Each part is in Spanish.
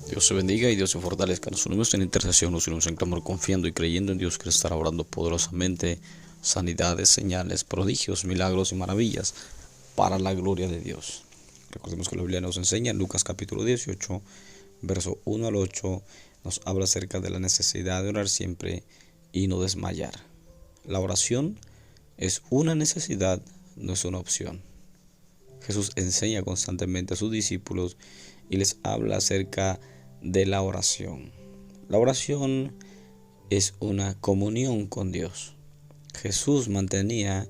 Dios se bendiga y Dios se fortalezca. Nos unimos en intercesión, nos unimos en clamor, confiando y creyendo en Dios que estará obrando poderosamente sanidades, señales, prodigios, milagros y maravillas para la gloria de Dios. Recordemos que la Biblia nos enseña en Lucas capítulo 18, verso 1 al 8, nos habla acerca de la necesidad de orar siempre y no desmayar. La oración es una necesidad, no es una opción. Jesús enseña constantemente a sus discípulos y les habla acerca de la oración. La oración es una comunión con Dios. Jesús mantenía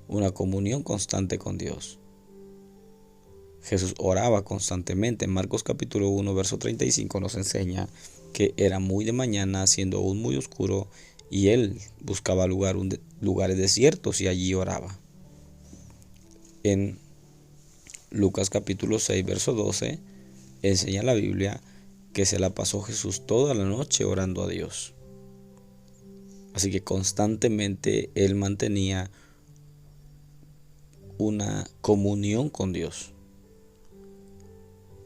una comunión constante con Dios. Jesús oraba constantemente. En Marcos capítulo 1, verso 35 nos enseña que era muy de mañana, siendo aún muy oscuro, y él buscaba lugares desiertos y allí oraba. En Lucas capítulo 6, verso 12, enseña la Biblia que se la pasó Jesús toda la noche orando a Dios. Así que constantemente él mantenía una comunión con Dios.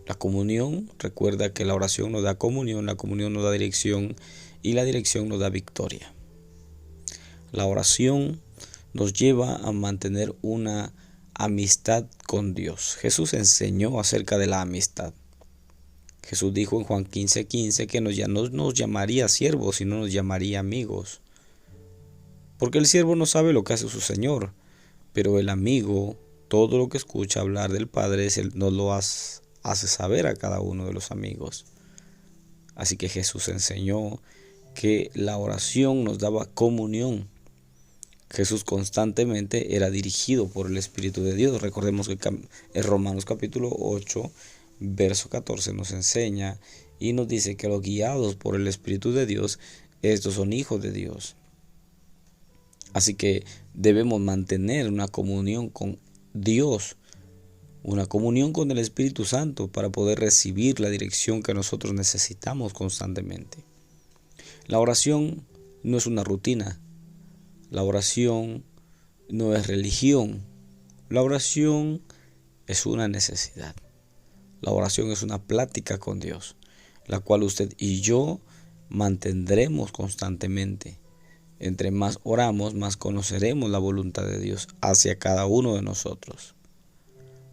La comunión, recuerda que la oración nos da comunión, la comunión nos da dirección y la dirección nos da victoria. La oración nos lleva a mantener una amistad con Dios. Jesús enseñó acerca de la amistad. Jesús dijo en Juan 15:15 que ya no nos llamaría siervos, sino nos llamaría amigos. Porque el siervo no sabe lo que hace su Señor, pero el amigo, todo lo que escucha hablar del Padre, nos lo hace saber a cada uno de los amigos. Así que Jesús enseñó que la oración nos daba comunión. Jesús constantemente era dirigido por el Espíritu de Dios. Recordemos que en Romanos capítulo 8, verso 14 nos enseña y nos dice que los guiados por el Espíritu de Dios, estos son hijos de Dios. Así que debemos mantener una comunión con Dios, una comunión con el Espíritu Santo para poder recibir la dirección que nosotros necesitamos constantemente. La oración no es una rutina. La oración no es religión. La oración es una necesidad. La oración es una plática con Dios, la cual usted y yo mantendremos constantemente. Entre más oramos, más conoceremos la voluntad de Dios hacia cada uno de nosotros.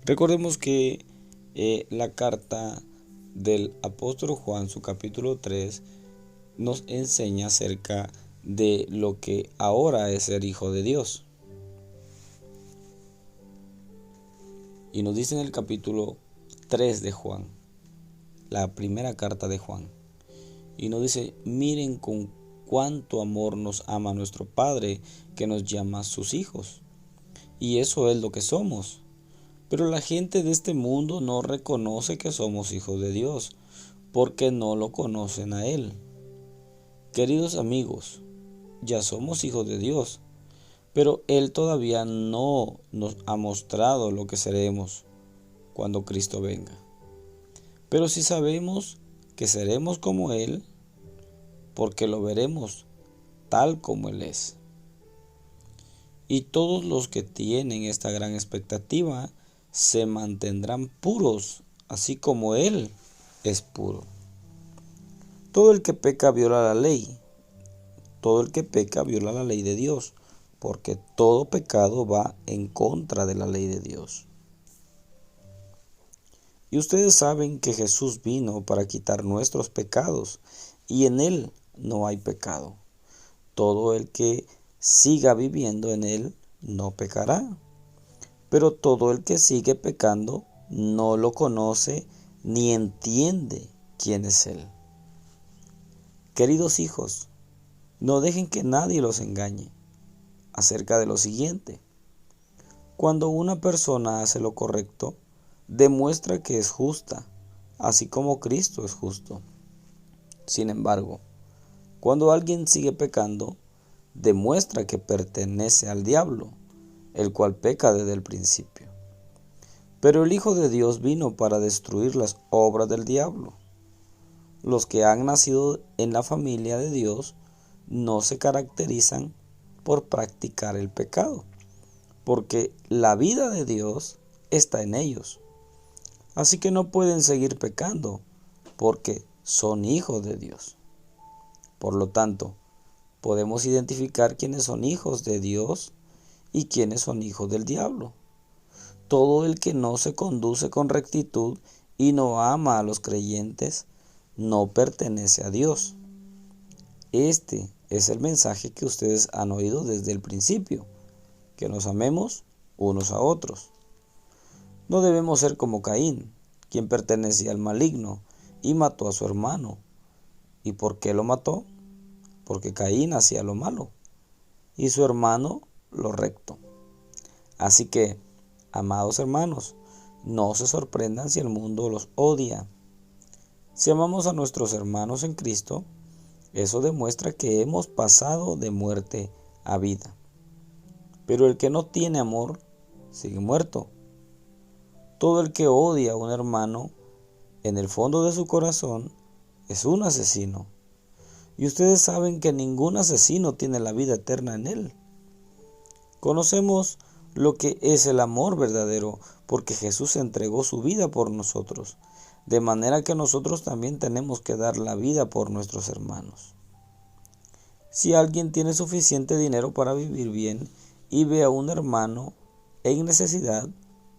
Recordemos que la carta del apóstol Juan, su capítulo 3, nos enseña acerca de lo que ahora es ser hijo de Dios. Y nos dice en el capítulo 3 de Juan, la primera carta de Juan, y nos dice: miren con cuánto amor nos ama nuestro Padre, que nos llama sus hijos. Y eso es lo que somos. Pero la gente de este mundo no reconoce que somos hijos de Dios, porque no lo conocen a Él. Queridos amigos, ya somos hijos de Dios, pero Él todavía no nos ha mostrado lo que seremos cuando Cristo venga. Pero sí sabemos que seremos como Él, porque lo veremos tal como Él es. Y todos los que tienen esta gran expectativa se mantendrán puros, así como Él es puro. Todo el que peca viola la ley. Todo el que peca viola la ley de Dios, porque todo pecado va en contra de la ley de Dios. Y ustedes saben que Jesús vino para quitar nuestros pecados, y en Él no hay pecado. Todo el que siga viviendo en Él no pecará. Pero todo el que sigue pecando no lo conoce ni entiende quién es Él. Queridos hijos, no dejen que nadie los engañe acerca de lo siguiente. Cuando una persona hace lo correcto, demuestra que es justa, así como Cristo es justo. Sin embargo, cuando alguien sigue pecando, demuestra que pertenece al diablo, el cual peca desde el principio. Pero el Hijo de Dios vino para destruir las obras del diablo. Los que han nacido en la familia de Dios no se caracterizan por practicar el pecado, porque la vida de Dios está en ellos. Así que no pueden seguir pecando, porque son hijos de Dios. Por lo tanto, podemos identificar quiénes son hijos de Dios y quiénes son hijos del diablo. Todo el que no se conduce con rectitud y no ama a los creyentes, no pertenece a Dios. Este es el mensaje que ustedes han oído desde el principio, que nos amemos unos a otros. No debemos ser como Caín, quien pertenecía al maligno y mató a su hermano. ¿Y por qué lo mató? Porque Caín hacía lo malo y su hermano lo recto. Así que, amados hermanos, no se sorprendan si el mundo los odia. Si amamos a nuestros hermanos en Cristo, eso demuestra que hemos pasado de muerte a vida. Pero el que no tiene amor sigue muerto. Todo el que odia a un hermano, en el fondo de su corazón, es un asesino. Y ustedes saben que ningún asesino tiene la vida eterna en él. Conocemos lo que es el amor verdadero, porque Jesús entregó su vida por nosotros, de manera que nosotros también tenemos que dar la vida por nuestros hermanos. Si alguien tiene suficiente dinero para vivir bien y ve a un hermano en necesidad,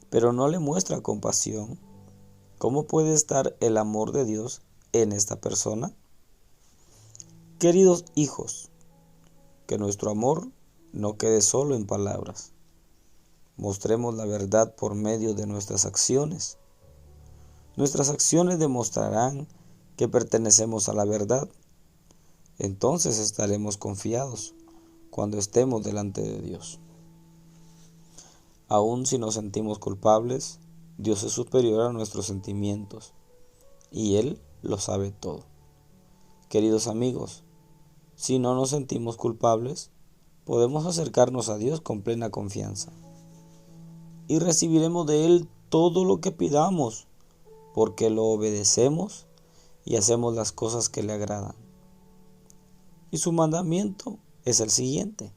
pero no le muestra compasión, ¿cómo puede estar el amor de Dios en esta persona? Queridos hijos, que nuestro amor no quede solo en palabras. Mostremos la verdad por medio de nuestras acciones. Nuestras acciones demostrarán que pertenecemos a la verdad. Entonces estaremos confiados cuando estemos delante de Dios. Aun si nos sentimos culpables, Dios es superior a nuestros sentimientos y Él lo sabe todo. Queridos amigos, si no nos sentimos culpables, podemos acercarnos a Dios con plena confianza y recibiremos de Él todo lo que pidamos, porque lo obedecemos y hacemos las cosas que le agradan. Y su mandamiento es el siguiente: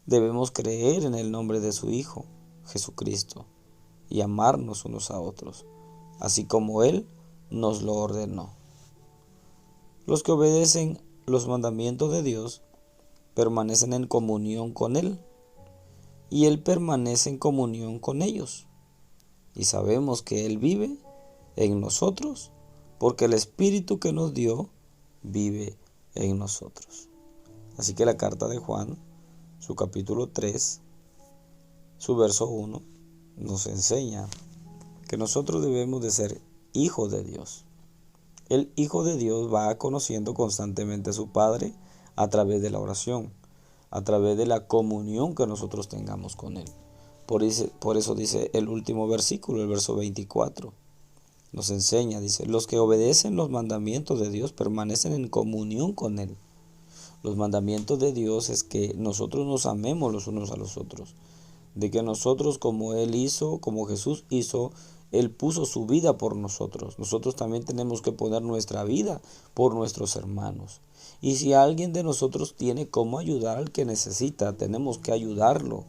debemos creer en el nombre de su Hijo, Jesucristo, y amarnos unos a otros, así como Él nos lo ordenó. Los que obedecen los mandamientos de Dios permanecen en comunión con Él, y Él permanece en comunión con ellos. Y sabemos que Él vive en nosotros, porque el Espíritu que nos dio vive en nosotros. Así que la carta de Juan, su capítulo 3, su verso 1, nos enseña que nosotros debemos de ser hijos de Dios. El Hijo de Dios va conociendo constantemente a su Padre a través de la oración, a través de la comunión que nosotros tengamos con Él. Por eso dice el último versículo, el verso 24. Nos enseña, dice: los que obedecen los mandamientos de Dios permanecen en comunión con Él. Los mandamientos de Dios es que nosotros nos amemos los unos a los otros, de que nosotros, como Él hizo, como Jesús hizo, Él puso su vida por nosotros. Nosotros también tenemos que poner nuestra vida por nuestros hermanos. Y si alguien de nosotros tiene cómo ayudar al que necesita, tenemos que ayudarlo.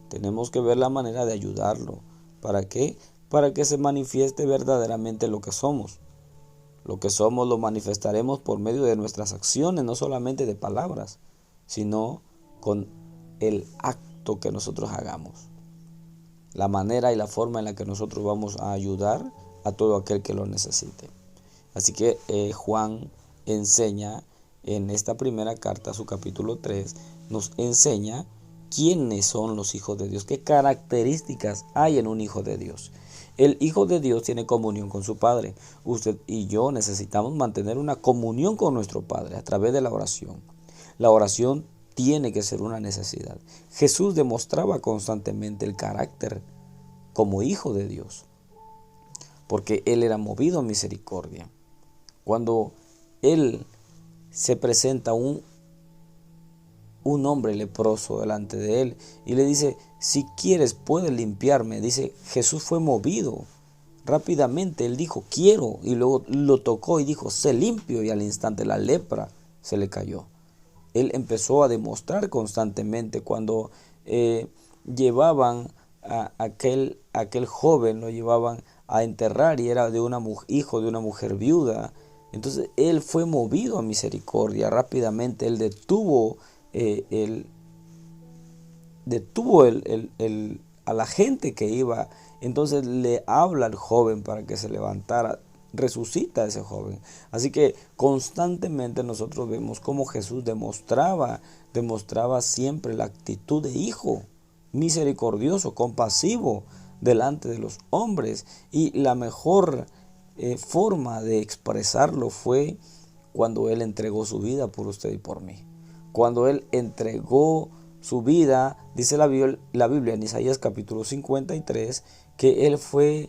Tenemos que ver la manera de ayudarlo. ¿Para qué? Para que se manifieste verdaderamente lo que somos. Lo que somos lo manifestaremos por medio de nuestras acciones, no solamente de palabras, sino con el acto que nosotros hagamos. La manera y la forma en la que nosotros vamos a ayudar a todo aquel que lo necesite. Así que Juan enseña en esta primera carta, su capítulo 3, nos enseña quiénes son los hijos de Dios, qué características hay en un hijo de Dios. El Hijo de Dios tiene comunión con su Padre. Usted y yo necesitamos mantener una comunión con nuestro Padre a través de la oración. La oración tiene que ser una necesidad. Jesús demostraba constantemente el carácter como Hijo de Dios, porque Él era movido a misericordia. Cuando Él se presenta un hombre leproso delante de Él y le dice: si quieres puedes limpiarme, dice, Jesús fue movido rápidamente. Él dijo: quiero, y luego lo tocó y dijo: sé limpio, y al instante la lepra se le cayó. Él empezó a demostrar constantemente. Cuando llevaban a aquel joven, lo llevaban a enterrar y era hijo de una mujer viuda, Entonces él fue movido a misericordia. Rápidamente él detuvo a la gente que iba. Entonces le habla al joven para que se levantara. Resucita a ese joven. Así que constantemente nosotros vemos cómo Jesús demostraba siempre la actitud de hijo, misericordioso, compasivo delante de los hombres. Y la mejor forma de expresarlo fue cuando Él entregó su vida por usted y por mí. Cuando Él entregó su vida, dice la Biblia en Isaías capítulo 53, que Él fue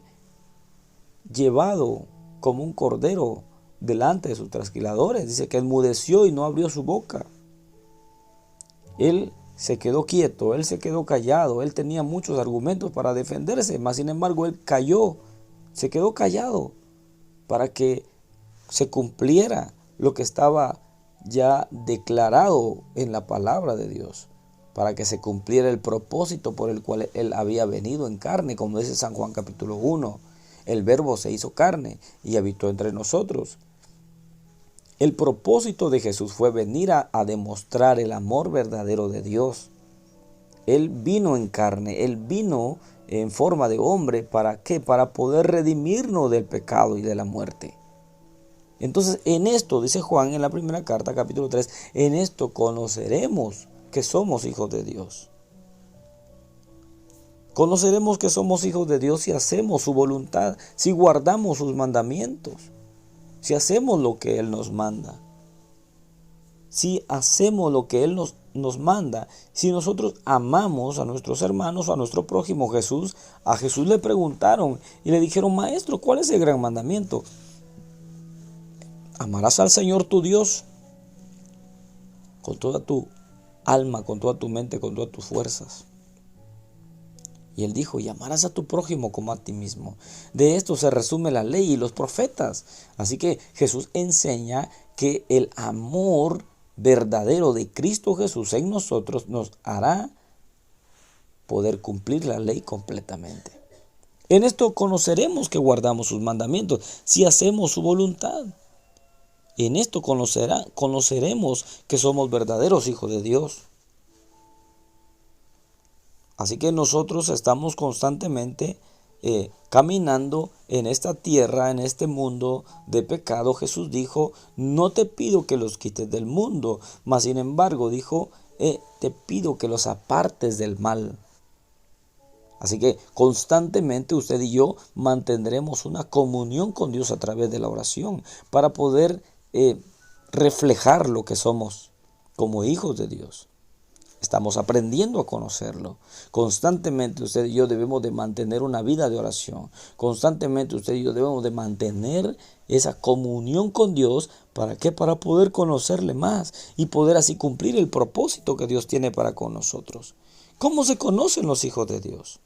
llevado como un cordero delante de sus trasquiladores. Dice que enmudeció y no abrió su boca. Él se quedó quieto, él se quedó callado, él tenía muchos argumentos para defenderse, mas sin embargo él cayó, se quedó callado para que se cumpliera lo que estaba ya declarado en la palabra de Dios, para que se cumpliera el propósito por el cual él había venido en carne, como dice San Juan capítulo 1. El Verbo se hizo carne y habitó entre nosotros. El propósito de Jesús fue venir a demostrar el amor verdadero de Dios. Él vino en carne, Él vino en forma de hombre. ¿Para qué? Para poder redimirnos del pecado y de la muerte. Entonces, en esto, dice Juan en la primera carta, capítulo 3, en esto conoceremos que somos hijos de Dios. Conoceremos que somos hijos de Dios si hacemos su voluntad, si guardamos sus mandamientos, si hacemos lo que Él nos manda. Si hacemos lo que Él nos manda, si nosotros amamos a nuestros hermanos o a nuestro prójimo. A Jesús le preguntaron y le dijeron: Maestro, ¿cuál es el gran mandamiento? Amarás al Señor tu Dios con toda tu alma, con toda tu mente, con todas tus fuerzas. Y él dijo: y amarás a tu prójimo como a ti mismo. De esto se resume la ley y los profetas. Así que Jesús enseña que el amor verdadero de Cristo Jesús en nosotros nos hará poder cumplir la ley completamente. En esto conoceremos que guardamos sus mandamientos, si hacemos su voluntad. En esto conoceremos que somos verdaderos hijos de Dios. Así que nosotros estamos constantemente caminando en esta tierra, en este mundo de pecado. Jesús dijo: no te pido que los quites del mundo, mas sin embargo dijo: te pido que los apartes del mal. Así que constantemente usted y yo mantendremos una comunión con Dios a través de la oración para poder reflejar lo que somos como hijos de Dios. Estamos aprendiendo a conocerlo. Constantemente usted y yo debemos de mantener una vida de oración. Constantemente usted y yo debemos de mantener esa comunión con Dios. ¿Para qué? Para poder conocerle más y poder así cumplir el propósito que Dios tiene para con nosotros. ¿Cómo se conocen los hijos de Dios?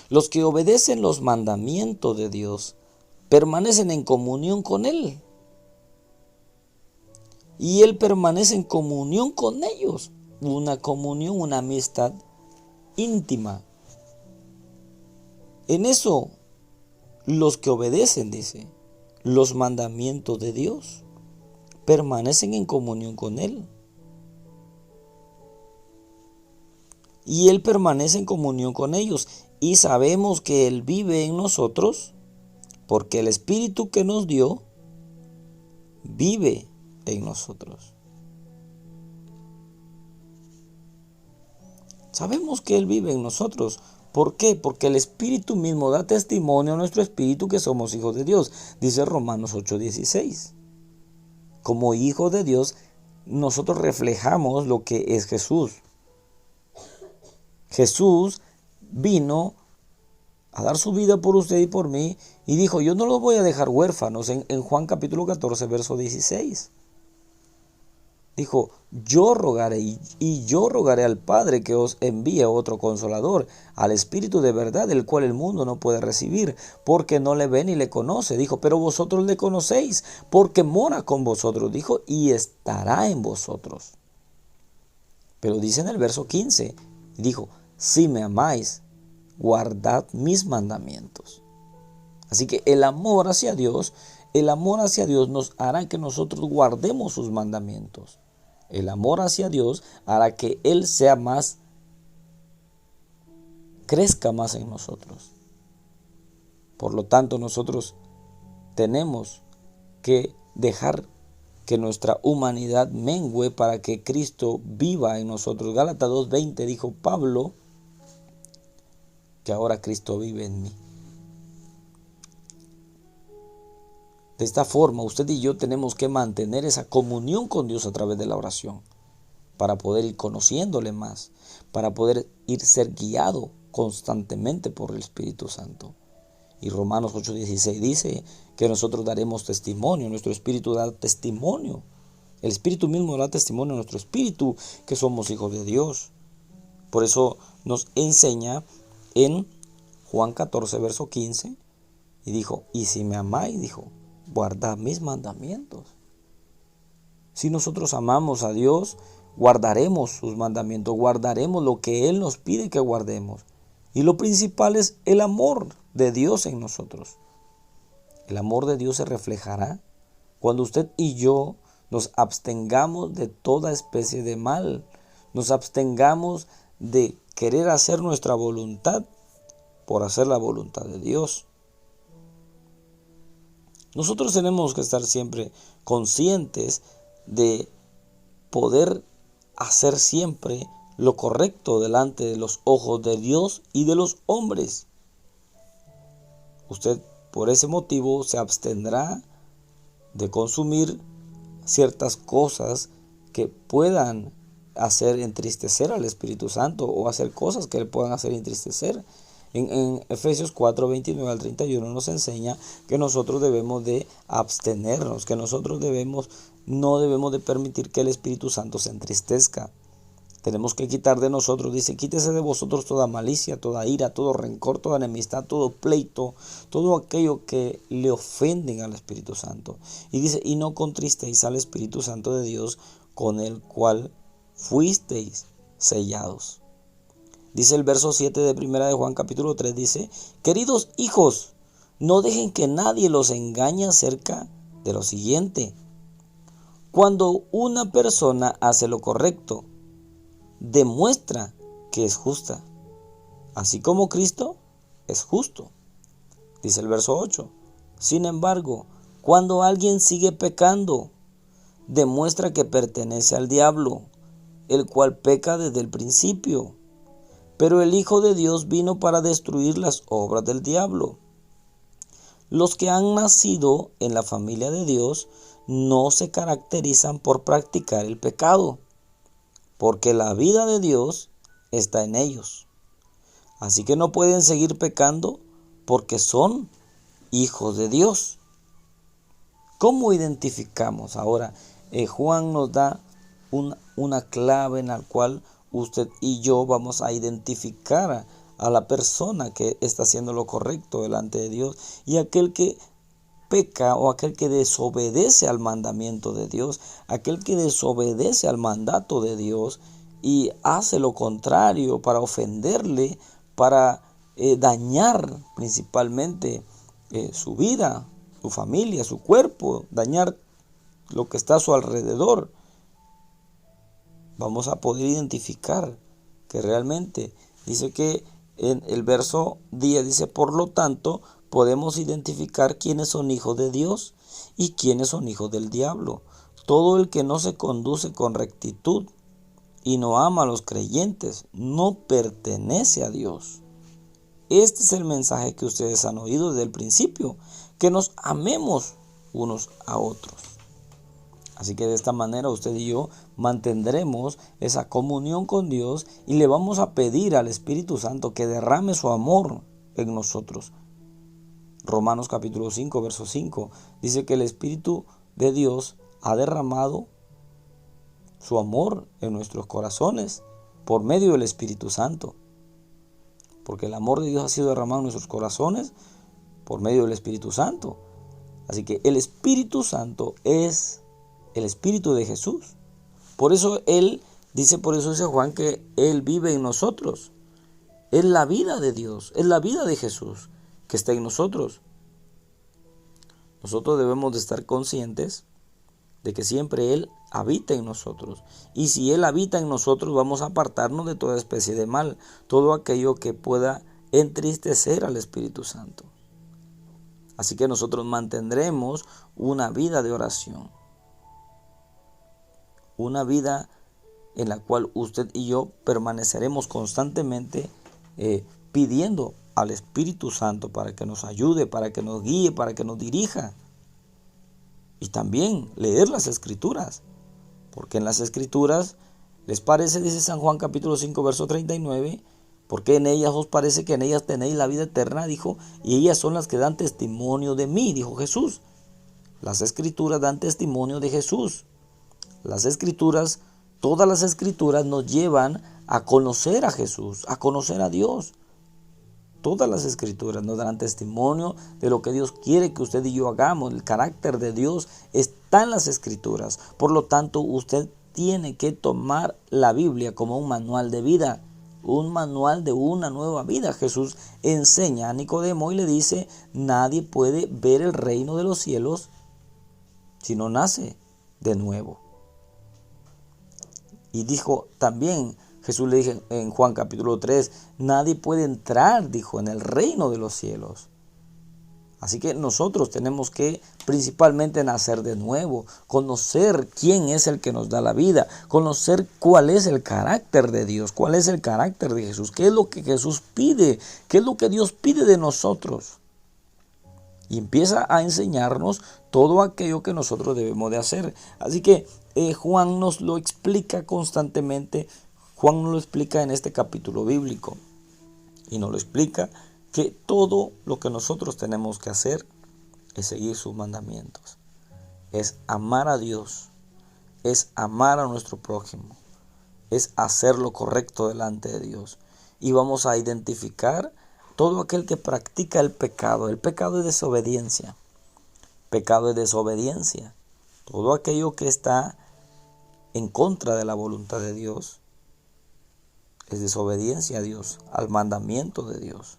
Los que obedecen los mandamientos de Dios permanecen en comunión con Él. Y Él permanece en comunión con ellos. Una comunión, una amistad íntima. En eso, los que obedecen, dice, los mandamientos de Dios, permanecen en comunión con Él. Y Él permanece en comunión con ellos. Y sabemos que Él vive en nosotros, porque el Espíritu que nos dio, vive en nosotros. Sabemos que Él vive en nosotros. ¿Por qué? Porque el Espíritu mismo da testimonio a nuestro espíritu que somos hijos de Dios. Dice Romanos 8:16. Como hijos de Dios, nosotros reflejamos lo que es Jesús. Jesús vino a dar su vida por usted y por mí y dijo: yo no los voy a dejar huérfanos. En Juan capítulo 14, verso 16. Dijo: yo rogaré y yo rogaré al Padre que os envíe otro consolador, al Espíritu de verdad, el cual el mundo no puede recibir, porque no le ve ni le conoce. Dijo: pero vosotros le conocéis, porque mora con vosotros. Dijo: y estará en vosotros. Pero dice en el verso 15, dijo: si me amáis, guardad mis mandamientos. Así que el amor hacia Dios El amor hacia Dios nos hará que nosotros guardemos sus mandamientos. El amor hacia Dios hará que Él sea más, crezca más en nosotros. Por lo tanto, nosotros tenemos que dejar que nuestra humanidad mengüe para que Cristo viva en nosotros. Gálatas 2:20 dijo Pablo que ahora Cristo vive en mí. De esta forma, usted y yo tenemos que mantener esa comunión con Dios a través de la oración, para poder ir conociéndole más, para poder ser guiado constantemente por el Espíritu Santo. Y Romanos 8:16 dice que nosotros daremos testimonio, nuestro espíritu da testimonio. El Espíritu mismo da testimonio a nuestro espíritu que somos hijos de Dios. Por eso nos enseña en Juan 14, verso 15, y dijo, y si me amáis, dijo, guardad mis mandamientos. Si nosotros amamos a Dios, guardaremos sus mandamientos, guardaremos lo que Él nos pide que guardemos. Y lo principal es el amor de Dios en nosotros. El amor de Dios se reflejará cuando usted y yo nos abstengamos de toda especie de mal, nos abstengamos de querer hacer nuestra voluntad por hacer la voluntad de Dios. Nosotros tenemos que estar siempre conscientes de poder hacer siempre lo correcto delante de los ojos de Dios y de los hombres. Usted por ese motivo se abstendrá de consumir ciertas cosas que puedan hacer entristecer al Espíritu Santo o hacer cosas que le puedan hacer entristecer. En Efesios 4:29 al 31 nos enseña que nosotros debemos de abstenernos, que nosotros no debemos de permitir que el Espíritu Santo se entristezca. Tenemos que quitar de nosotros, dice, quítese de vosotros toda malicia, toda ira, todo rencor, toda enemistad, todo pleito, todo aquello que le ofenden al Espíritu Santo. Y dice, y no contristéis al Espíritu Santo de Dios, con el cual fuisteis sellados. Dice el verso 7 de 1 de Juan capítulo 3, dice, queridos hijos, no dejen que nadie los engañe acerca de lo siguiente. Cuando una persona hace lo correcto, demuestra que es justa, así como Cristo es justo. Dice el verso 8. Sin embargo, cuando alguien sigue pecando, demuestra que pertenece al diablo, el cual peca desde el principio. Pero el Hijo de Dios vino para destruir las obras del diablo. Los que han nacido en la familia de Dios no se caracterizan por practicar el pecado, porque la vida de Dios está en ellos. Así que no pueden seguir pecando porque son hijos de Dios. ¿Cómo identificamos? Ahora, Juan nos da una clave en la cual usted y yo vamos a identificar a la persona que está haciendo lo correcto delante de Dios y aquel que peca o aquel que desobedece al mandamiento de Dios, aquel que desobedece al mandato de Dios y hace lo contrario para ofenderle, para dañar principalmente su vida, su familia, su cuerpo, dañar lo que está a su alrededor. Vamos a poder identificar que realmente dice que en el verso 10 dice, por lo tanto, podemos identificar quiénes son hijos de Dios y quiénes son hijos del diablo. Todo el que no se conduce con rectitud y no ama a los creyentes no pertenece a Dios. Este es el mensaje que ustedes han oído desde el principio, que nos amemos unos a otros. Así que de esta manera usted y yo mantendremos esa comunión con Dios y le vamos a pedir al Espíritu Santo que derrame su amor en nosotros. Romanos capítulo 5, verso 5 dice que el Espíritu de Dios ha derramado su amor en nuestros corazones por medio del Espíritu Santo. Porque el amor de Dios ha sido derramado en nuestros corazones por medio del Espíritu Santo. Así que el Espíritu Santo es el Espíritu de Jesús. Por eso dice Juan que Él vive en nosotros. Es la vida de Dios, es la vida de Jesús que está en nosotros. Nosotros debemos de estar conscientes de que siempre Él habita en nosotros. Y si Él habita en nosotros, vamos a apartarnos de toda especie de mal, todo aquello que pueda entristecer al Espíritu Santo. Así que nosotros mantendremos una vida de oración, una vida en la cual usted y yo permaneceremos constantemente pidiendo al Espíritu Santo para que nos ayude, para que nos guíe, para que nos dirija. Y también leer las Escrituras, porque en las Escrituras, ¿les parece? Dice San Juan capítulo 5, verso 39, porque en ellas os parece que en ellas tenéis la vida eterna, dijo, y ellas son las que dan testimonio de mí, dijo Jesús. Las Escrituras dan testimonio de Jesús. Las Escrituras, todas las Escrituras nos llevan a conocer a Jesús, a conocer a Dios. Todas las Escrituras nos darán testimonio de lo que Dios quiere que usted y yo hagamos. El carácter de Dios está en las Escrituras. Por lo tanto, usted tiene que tomar la Biblia como un manual de vida, un manual de una nueva vida. Jesús enseña a Nicodemo y le dice, nadie puede ver el reino de los cielos si no nace de nuevo. Y dijo también, Jesús le dijo en Juan capítulo 3, nadie puede entrar, dijo, en el reino de los cielos. Así que nosotros tenemos que principalmente nacer de nuevo, conocer quién es el que nos da la vida, conocer cuál es el carácter de Dios, cuál es el carácter de Jesús, qué es lo que Jesús pide, qué es lo que Dios pide de nosotros. Y empieza a enseñarnos todo aquello que nosotros debemos de hacer. Así que Juan nos lo explica constantemente. Juan nos lo explica en este capítulo bíblico. Y nos lo explica que todo lo que nosotros tenemos que hacer es seguir sus mandamientos. Es amar a Dios. Es amar a nuestro prójimo. Es hacer lo correcto delante de Dios. Y vamos a identificar todo aquel que practica el pecado. El pecado es desobediencia. Pecado es desobediencia. Todo aquello que está en contra de la voluntad de Dios es desobediencia a Dios, al mandamiento de Dios.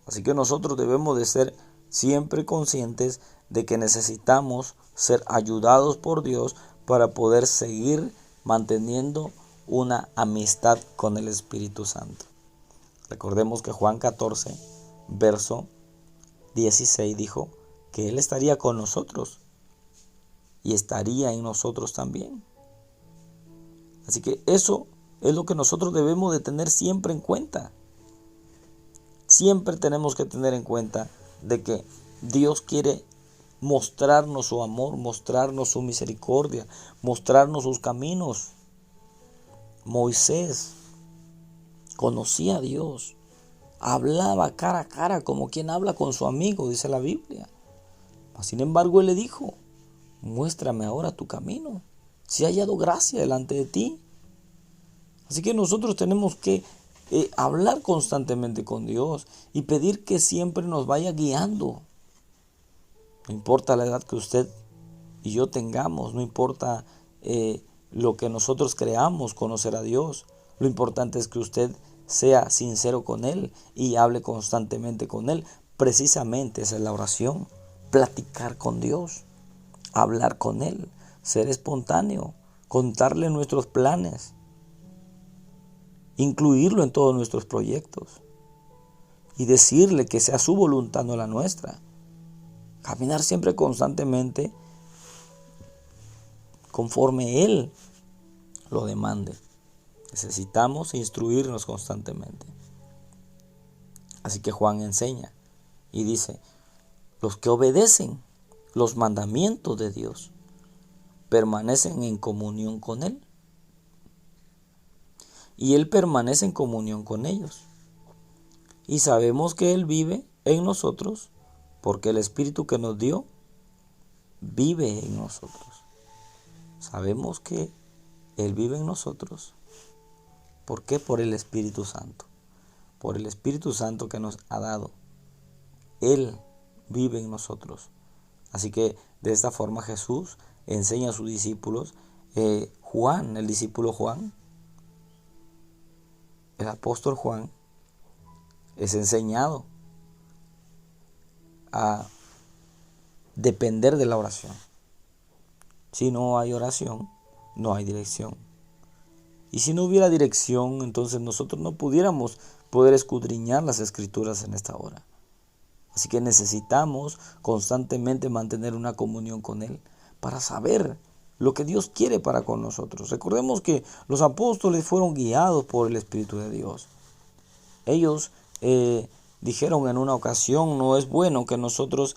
Así que nosotros debemos de ser siempre conscientes de que necesitamos ser ayudados por Dios para poder seguir manteniendo una amistad con el Espíritu Santo. Recordemos que Juan 14, verso 16 dijo que Él estaría con nosotros y estaría en nosotros también. Así que eso es lo que nosotros debemos de tener siempre en cuenta. Siempre tenemos que tener en cuenta de que Dios quiere mostrarnos su amor, mostrarnos su misericordia, mostrarnos sus caminos. Moisés conocía a Dios, hablaba cara a cara como quien habla con su amigo, dice la Biblia. Sin embargo, él le dijo, muéstrame ahora tu camino, si he hallado gracia delante de ti. Así que nosotros tenemos que hablar constantemente con Dios y pedir que siempre nos vaya guiando. No importa la edad que usted y yo tengamos, no importa lo que nosotros creamos conocer a Dios. Lo importante es que usted sea sincero con Él y hable constantemente con Él. Precisamente esa es la oración, platicar con Dios, hablar con Él, ser espontáneo, contarle nuestros planes, incluirlo en todos nuestros proyectos y decirle que sea su voluntad, no la nuestra. Caminar siempre constantemente conforme Él lo demande. Necesitamos instruirnos constantemente. Así que Juan enseña y dice, los que obedecen los mandamientos de Dios permanecen en comunión con Él. Y Él permanece en comunión con ellos. Y sabemos que Él vive en nosotros porque el Espíritu que nos dio vive en nosotros. Sabemos que Él vive en nosotros. ¿Por qué? Por el Espíritu Santo. Por el Espíritu Santo que nos ha dado. Él vive en nosotros. Así que de esta forma Jesús enseña a sus discípulos. Juan, el discípulo Juan, el apóstol Juan, es enseñado a depender de la oración. Si no hay oración, no hay dirección. Y si no hubiera dirección, entonces nosotros no pudiéramos poder escudriñar las Escrituras en esta hora. Así que necesitamos constantemente mantener una comunión con Él para saber lo que Dios quiere para con nosotros. Recordemos que los apóstoles fueron guiados por el Espíritu de Dios. Ellos dijeron en una ocasión, no es bueno que nosotros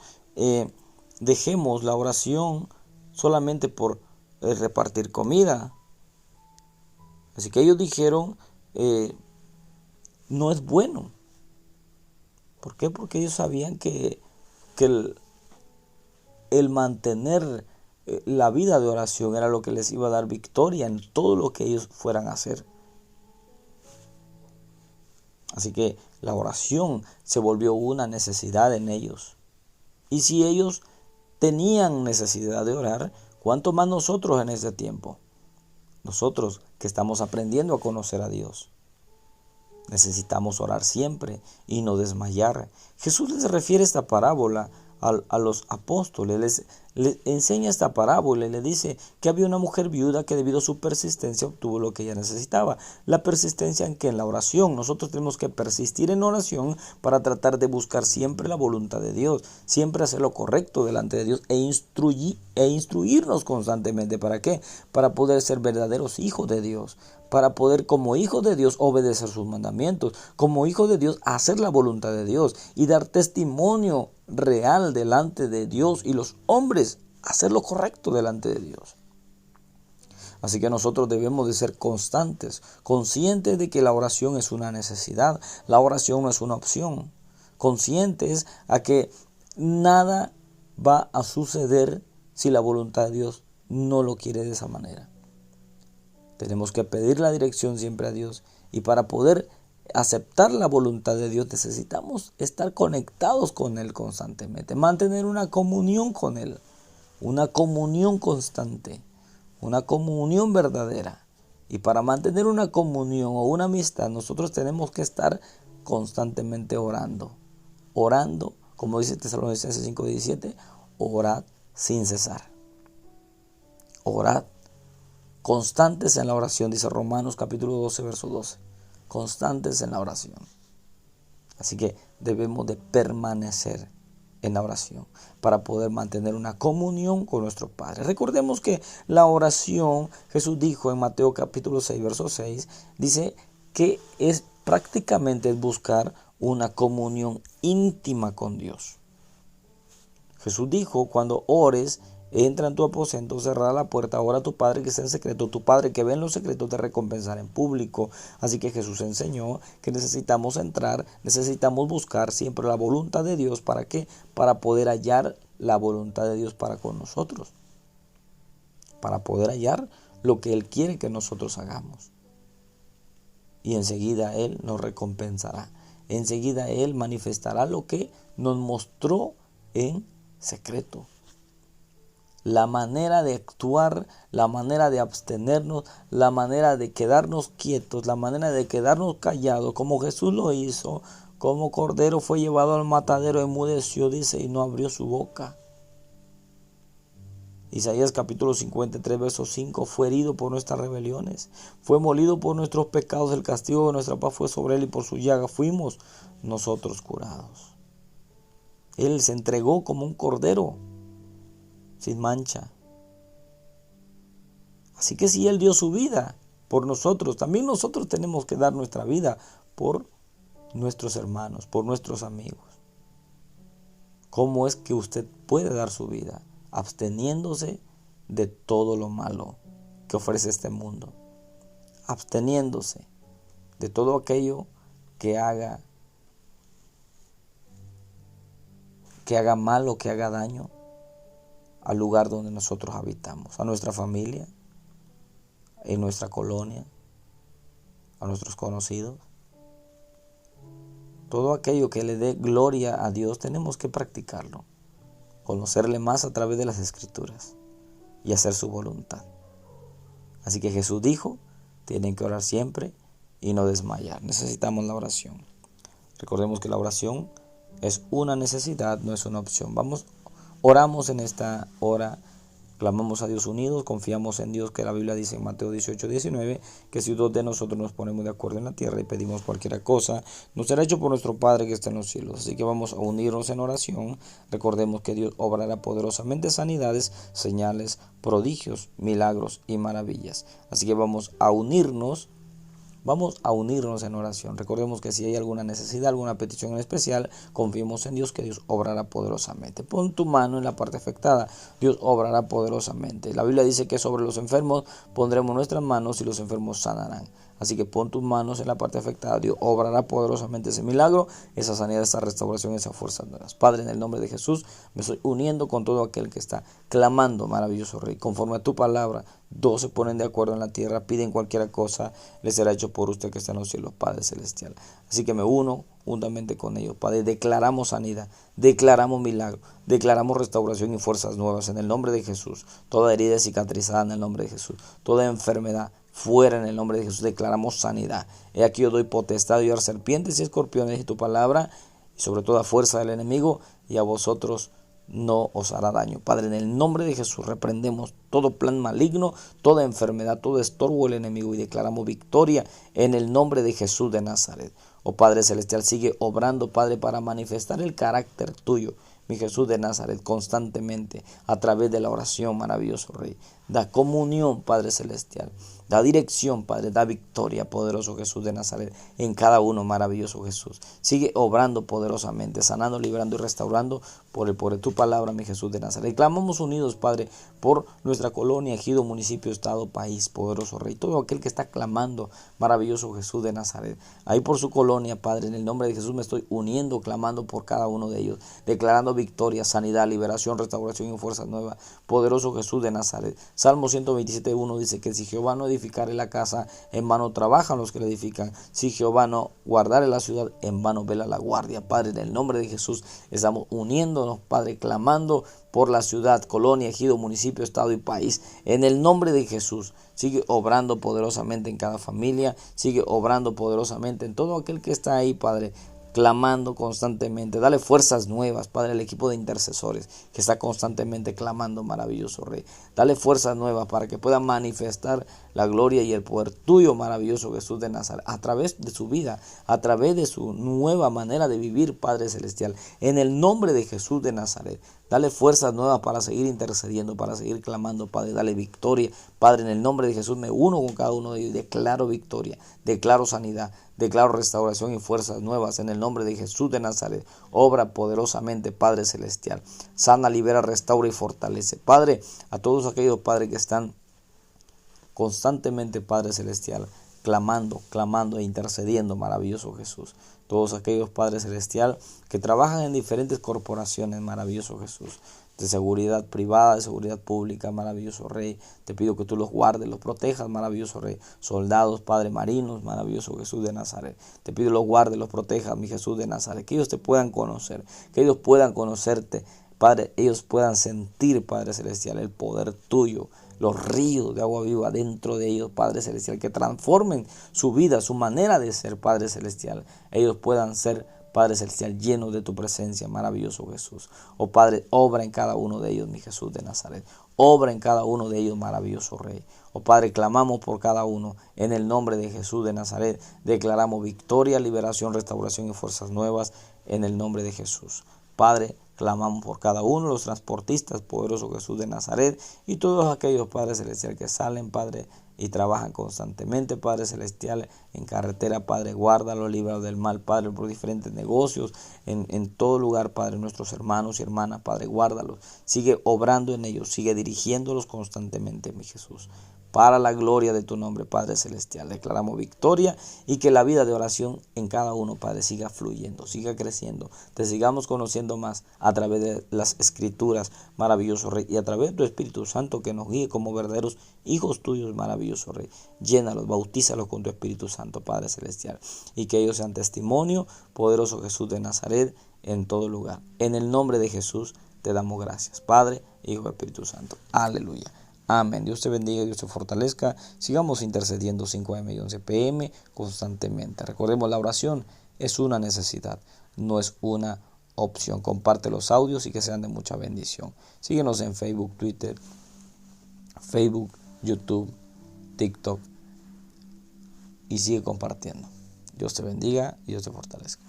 dejemos la oración solamente por repartir comida. Así que ellos dijeron, no es bueno. ¿Por qué? Porque ellos sabían que el mantener la vida de oración era lo que les iba a dar victoria en todo lo que ellos fueran a hacer. Así que la oración se volvió una necesidad en ellos. Y si ellos tenían necesidad de orar, ¿cuánto más nosotros en ese tiempo? Nosotros que estamos aprendiendo a conocer a Dios. Necesitamos orar siempre y no desmayar. Jesús les refiere esta parábola a los apóstoles, les enseña esta parábola y le dice que había una mujer viuda que debido a su persistencia obtuvo lo que ella necesitaba. La persistencia en la oración. Nosotros tenemos que persistir en oración para tratar de buscar siempre la voluntad de Dios, siempre hacer lo correcto delante de Dios e instruirnos constantemente. ¿Para qué? Para poder ser verdaderos hijos de Dios, para poder como hijos de Dios obedecer sus mandamientos, como hijos de Dios hacer la voluntad de Dios y dar testimonio real delante de Dios y los hombres hacer lo correcto delante de Dios. Así que nosotros debemos de ser constantes, conscientes de que la oración es una necesidad, la oración no es una opción, conscientes a que nada va a suceder si la voluntad de Dios no lo quiere de esa manera. Tenemos que pedir la dirección siempre a Dios y para poder aceptar la voluntad de Dios necesitamos estar conectados con Él constantemente, mantener una comunión con Él, una comunión constante, una comunión verdadera. Y para mantener una comunión o una amistad nosotros tenemos que estar constantemente orando, como dice Tesalonicenses 5:17, orad sin cesar, orad. Constantes en la oración, dice Romanos capítulo 12, verso 12. Constantes en la oración. Así que debemos de permanecer en la oración para poder mantener una comunión con nuestro Padre. Recordemos que la oración, Jesús dijo en Mateo capítulo 6, verso 6, dice que es prácticamente buscar una comunión íntima con Dios. Jesús dijo, cuando ores, entra en tu aposento, cerrada la puerta, ora a tu Padre que está en secreto, tu Padre que ve en los secretos te recompensará en público. Así que Jesús enseñó que necesitamos entrar, necesitamos buscar siempre la voluntad de Dios. ¿Para qué? Para poder hallar la voluntad de Dios para con nosotros. Para poder hallar lo que Él quiere que nosotros hagamos. Y enseguida Él nos recompensará. Enseguida Él manifestará lo que nos mostró en secreto. La manera de actuar, la manera de abstenernos, la manera de quedarnos quietos, la manera de quedarnos callados, como Jesús lo hizo, como cordero fue llevado al matadero, enmudeció, dice, y no abrió su boca. Isaías capítulo 53, verso 5, fue herido por nuestras rebeliones, fue molido por nuestros pecados, el castigo de nuestra paz fue sobre él y por su llaga fuimos nosotros curados. Él se entregó como un cordero sin mancha. Así que si Él dio su vida por nosotros, también nosotros tenemos que dar nuestra vida por nuestros hermanos, por nuestros amigos. ¿Cómo es que usted puede dar su vida? Absteniéndose de todo lo malo que ofrece este mundo. Absteniéndose de todo aquello que haga mal o que haga daño al lugar donde nosotros habitamos, a nuestra familia, en nuestra colonia, a nuestros conocidos. Todo aquello que le dé gloria a Dios tenemos que practicarlo, conocerle más a través de las Escrituras y hacer su voluntad. Así que Jesús dijo, tienen que orar siempre y no desmayar. Necesitamos la oración. Recordemos que la oración es una necesidad, no es una opción. Vamos Oramos en esta hora. Clamamos a Dios unidos, confiamos en Dios, que la Biblia dice en Mateo 18:19, que si dos de nosotros nos ponemos de acuerdo en la tierra y pedimos cualquier cosa, nos será hecho por nuestro Padre que está en los cielos. Así que vamos a unirnos en oración. Recordemos que Dios obrará poderosamente sanidades, señales, prodigios, milagros y maravillas. Así que vamos a unirnos en oración. Recordemos que si hay alguna necesidad, alguna petición en especial, confiemos en Dios, que Dios obrará poderosamente. Pon tu mano en la parte afectada, Dios obrará poderosamente. La Biblia dice que sobre los enfermos pondremos nuestras manos y los enfermos sanarán. Así que pon tus manos en la parte afectada, Dios obrará poderosamente ese milagro, esa sanidad, esa restauración, esas fuerzas nuevas. Padre, en el nombre de Jesús, me estoy uniendo con todo aquel que está clamando, maravilloso Rey, conforme a tu palabra. Dos se ponen de acuerdo en la tierra, piden cualquier cosa, les será hecho por usted que está en los cielos, Padre Celestial. Así que me uno juntamente con ellos, Padre. Declaramos sanidad, declaramos milagro, declaramos restauración y fuerzas nuevas en el nombre de Jesús. Toda herida cicatrizada en el nombre de Jesús, toda enfermedad fuera en el nombre de Jesús. Declaramos sanidad. He aquí yo doy potestad de llevar serpientes y escorpiones y tu palabra, y sobre toda fuerza del enemigo, y a vosotros no os hará daño. Padre, en el nombre de Jesús reprendemos todo plan maligno, toda enfermedad, todo estorbo del enemigo, y declaramos victoria en el nombre de Jesús de Nazaret. Oh Padre Celestial, sigue obrando, Padre, para manifestar el carácter tuyo, mi Jesús de Nazaret, constantemente a través de la oración, maravilloso Rey. Da comunión, Padre Celestial. Da dirección, Padre, da victoria, poderoso Jesús de Nazaret, en cada uno, maravilloso Jesús. Sigue obrando poderosamente, sanando, librando y restaurando por tu palabra, mi Jesús de Nazaret. Clamamos unidos, Padre, por nuestra colonia, ejido, municipio, estado, país, poderoso Rey. Todo aquel que está clamando, maravilloso Jesús de Nazaret. Ahí por su colonia, Padre, en el nombre de Jesús me estoy uniendo, clamando por cada uno de ellos, declarando victoria, sanidad, liberación, restauración y fuerzas nuevas. Poderoso Jesús de Nazaret. Salmo 127:1 dice que si Jehová no edificare la casa, en vano trabajan los que la edifican. Si Jehová no guardare la ciudad, en vano vela la guardia. Padre, en el nombre de Jesús estamos uniéndonos, Padre, clamando por la ciudad, colonia, ejido, municipio, estado y país. En el nombre de Jesús, sigue obrando poderosamente en cada familia, sigue obrando poderosamente en todo aquel que está ahí, Padre, clamando constantemente. Dale fuerzas nuevas, Padre, al equipo de intercesores que está constantemente clamando, maravilloso Rey. Dale fuerzas nuevas para que pueda manifestar la gloria y el poder tuyo, maravilloso Jesús de Nazaret, a través de su vida, a través de su nueva manera de vivir, Padre Celestial. En el nombre de Jesús de Nazaret, dale fuerzas nuevas para seguir intercediendo, para seguir clamando, Padre. Dale victoria, Padre, en el nombre de Jesús me uno con cada uno de ellos. Declaro victoria, declaro sanidad, declaro restauración y fuerzas nuevas en el nombre de Jesús de Nazaret. Obra poderosamente, Padre Celestial. Sana, libera, restaura y fortalece. Padre, a todos aquellos, Padre, que están constantemente, Padre Celestial, clamando e intercediendo, maravilloso Jesús. Todos aquellos, Padre Celestial, que trabajan en diferentes corporaciones, maravilloso Jesús, de seguridad privada, de seguridad pública, maravilloso Rey. Te pido que tú los guardes, los protejas, maravilloso Rey. Soldados, Padre, marinos, maravilloso Jesús de Nazaret. Te pido los guardes, los protejas, mi Jesús de Nazaret. Que ellos te puedan conocer, que ellos puedan conocerte, Padre. Ellos puedan sentir, Padre Celestial, el poder tuyo, los ríos de agua viva dentro de ellos, Padre Celestial, que transformen su vida, su manera de ser, Padre Celestial. Ellos puedan ser, Padre Celestial, llenos de tu presencia, maravilloso Jesús. Oh Padre, obra en cada uno de ellos, mi Jesús de Nazaret. Obra en cada uno de ellos, maravilloso Rey. Oh Padre, clamamos por cada uno. En el nombre de Jesús de Nazaret, declaramos victoria, liberación, restauración y fuerzas nuevas en el nombre de Jesús. Padre, clamamos por cada uno, los transportistas, poderoso Jesús de Nazaret, y todos aquellos, Padre Celestial, que salen, Padre, y trabajan constantemente, Padre Celestial, en carretera, Padre, guárdalo, líbralo del mal, Padre, por diferentes negocios, en todo lugar, Padre, nuestros hermanos y hermanas, Padre, guárdalos, sigue obrando en ellos, sigue dirigiéndolos constantemente, mi Jesús. Para la gloria de tu nombre, Padre Celestial, declaramos victoria y que la vida de oración en cada uno, Padre, siga fluyendo, siga creciendo. Te sigamos conociendo más a través de las Escrituras, maravilloso Rey, y a través de tu Espíritu Santo que nos guíe como verdaderos hijos tuyos, maravilloso Rey. Llénalos, bautízalos con tu Espíritu Santo, Padre Celestial, y que ellos sean testimonio, poderoso Jesús de Nazaret, en todo lugar. En el nombre de Jesús te damos gracias, Padre, Hijo y Espíritu Santo. Aleluya. Amén. Dios te bendiga, Dios te fortalezca. Sigamos intercediendo 5 AM y 11 PM constantemente. Recordemos, la oración es una necesidad, no es una opción. Comparte los audios y que sean de mucha bendición. Síguenos en Facebook, Twitter, YouTube, TikTok y sigue compartiendo. Dios te bendiga y Dios te fortalezca.